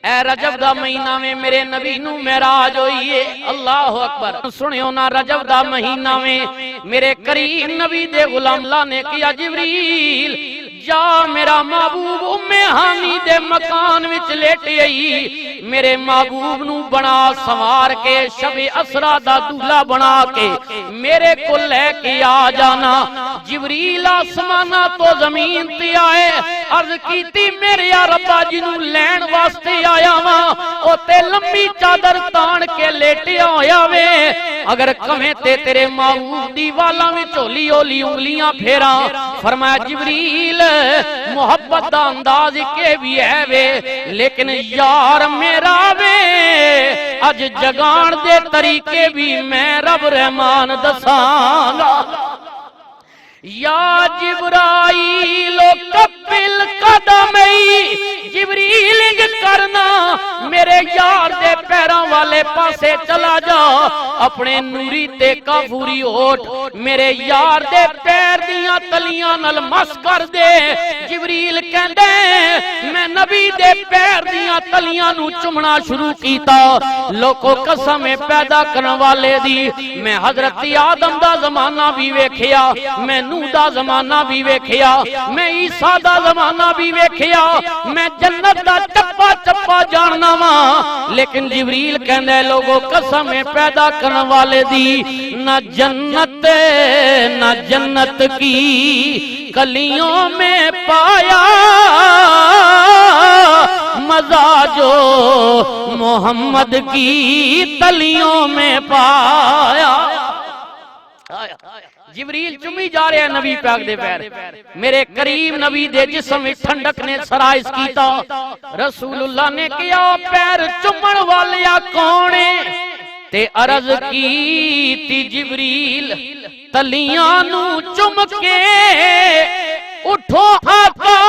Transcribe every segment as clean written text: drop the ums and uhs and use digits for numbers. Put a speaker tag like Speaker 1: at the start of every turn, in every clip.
Speaker 1: اے رجب دا مہینہ میں میرے نبی نو معراج ہوئی ہے، اللہ اکبر۔ سنیو نا رجب دا مہینہ میں میرے کریم نبی دے غلام اللہ نے کیا جبریل جا میرا محبوب ام ہانی دے مکان وچ لیٹی آئی، میرے محبوب نو بنا سوار کے شب اسرا دا دولہ بنا کے میرے کو لے کے آ جانا۔ جبریل آسمانہ تو زمین تے آئے، عرض کیتی میرے یا ربا جنو لین واسطے آیا ماں او تے لمبی چادر تان کے لیٹیا ہویا وے، اگر کمیں تے تیرے محبوب دی والا میں چولی اولی انگلیاں پھیرا۔ فرمایا جبریل محبت دا انداز کے بھی ہے وے، لیکن یار میرا وے اج جگان دے طریقے بھی میں رب رحمان دساں گا۔ یا جبرائیل قبل قدمی، جبریل انج کرنا میرے یار دے پیروں والے پاسے چلا جا، اپنے نوری تے کافوری ہوٹ میرے یار دے پیر دیاں تلیاں نال مس کر دے۔ جبریل کہندے میں نبی دے پیر دیاں تلیاں نو چمنا شروع کیتا، لوکو قسم پیدا کرن والے دی، میں حضرت آدم دا زمانہ بھی ویکھیا، میں نوح دا زمانہ بھی ویکھیا، میں عیسیٰ دا زمانہ بھی ویکھیا، میں جنت دا چپا چپا جاننا ماں، لیکن جبریل کہندے لوگوں قسم پیدا کرن والے دی، نہ جنت کی کلیوں میں پایا مزہ جو محمد کی تلیوں میں پایا۔ جبریل چمی جا رہے ہیں نبی پاک دے پیر، میرے کریم نبی دے جسم ٹھنڈک نے سرائز کیتا، رسول اللہ نے کیا پیر چمن والیا کونے تے عرض کی تی جبریل تلیاں نو چم کے اٹھو آقا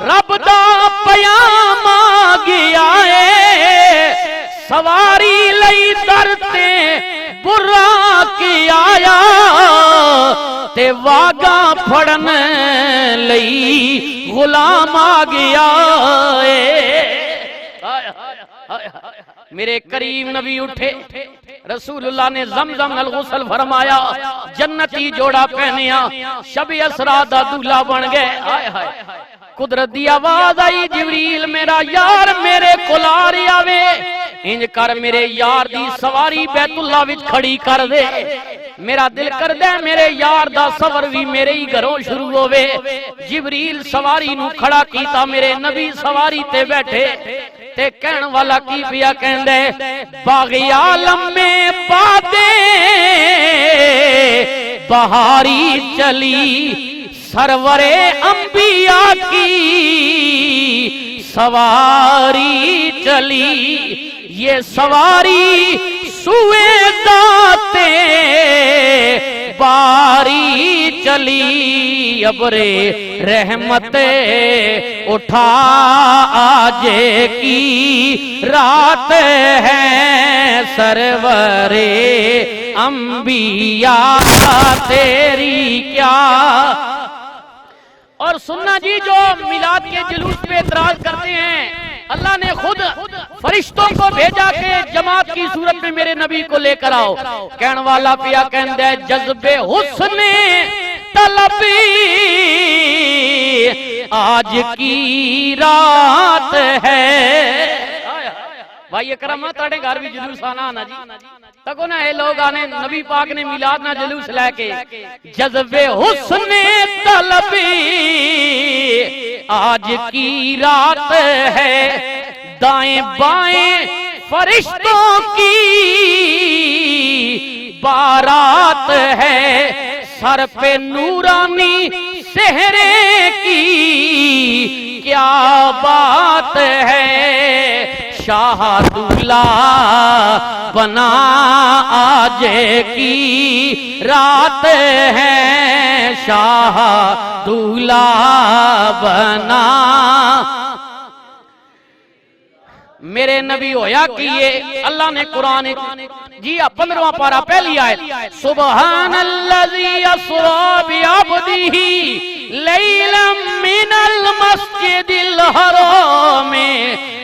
Speaker 1: رب دا پیام آ گیا ہے، سواری لئی درتے برا کی آیا تے واگاں پھڑن لئی غلام آ گیا ہے۔ میرے کریم نبی اٹھے، رسول اللہ نے زمزم نال غسل فرمایا، جنتی جوڑا پہنیا، شب اسرا دا دولہ بن گئے۔ قدرت دی آواز آئی جبریل میرا یار میرے کولار آوے، انج کر میرے یار دی سواری بیت اللہ وچ کھڑی کر دے، میرا دل کر دے میرے یار دا سفر بھی میرے ہی گھروں شروع ہوئے۔ جبریل سواری نو کھڑا کیتا، میرے نبی سواری تے بیٹھے تے کہن والا کی پیا کہندے باغی عالم میں پادے بہاری چلی، سرور انبیاء کی سواری چلی، یہ سواری سوئے ذاتے باری چلی، ابرے رحمت اٹھا آجے کی رات ہے، سرور انبیاء تیری کیا۔ اور سننا جی جو میلاد کے جلوس پہ اعتراض کرتے ہیں، اللہ نے خود فرشتوں کو بھیجا کہ جماعت کی صورت میں میرے نبی کو لے کر آؤ، کہن والا پیا کہندہ ہے جذب حسن طلبی آج کی رات ہے۔ بھائی اکرم تاڑے گھر بھی جلوس آنا جی تکو نا اے لوگ آنے نبی پاک نے میلاد نہ جلوس لے کے، جذب حسن طلبی آج کی رات ہے، دائیں بائیں فرشتوں کی بارات ہے، سر پہ نورانی سہرے کی کیا بات ہے، شاہ دولہ بنا آج کی رات ہے، شاہ دولہ بنا۔ میرے نبی ہویا کیے اللہ نے قرآن جی 15واں پارہ پہلی آیت، سبحان الذی اسری بعبدہ لیلا من المسجد الحرام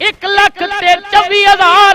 Speaker 1: 1,24,000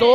Speaker 1: 2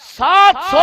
Speaker 1: 700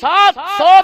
Speaker 1: 700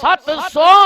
Speaker 1: 700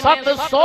Speaker 1: 700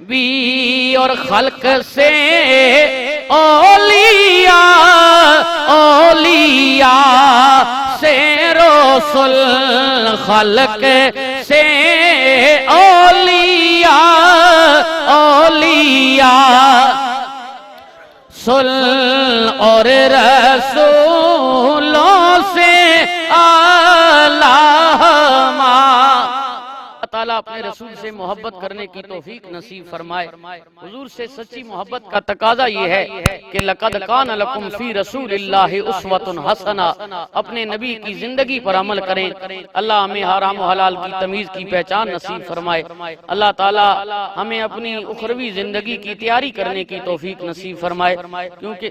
Speaker 1: بھی اور خلق سے اولیاء، اولیاء سے رسول، خلق سے اولیاء، اولیاء سل اور رسولوں سے علامہ۔ اللہ تعالیٰ اپنے رسول سے محبت کرنے کی توفیق نصیب فرمائے۔ حضور سے سچی محبت کا تقاضا یہ ہے کہ لَقَدْ كَانَ لَكُمْ فِي رَسُولِ اللَّهِ أُسْوَةٌ حَسَنَةٌ، اپنے نبی کی زندگی پر عمل کریں۔ اللہ ہمیں حرام و حلال کی تمیز کی پہچان نصیب فرمائے۔ اللہ تعالیٰ ہمیں اپنی اخروی زندگی کی تیاری کرنے کی توفیق نصیب فرمائے، کیونکہ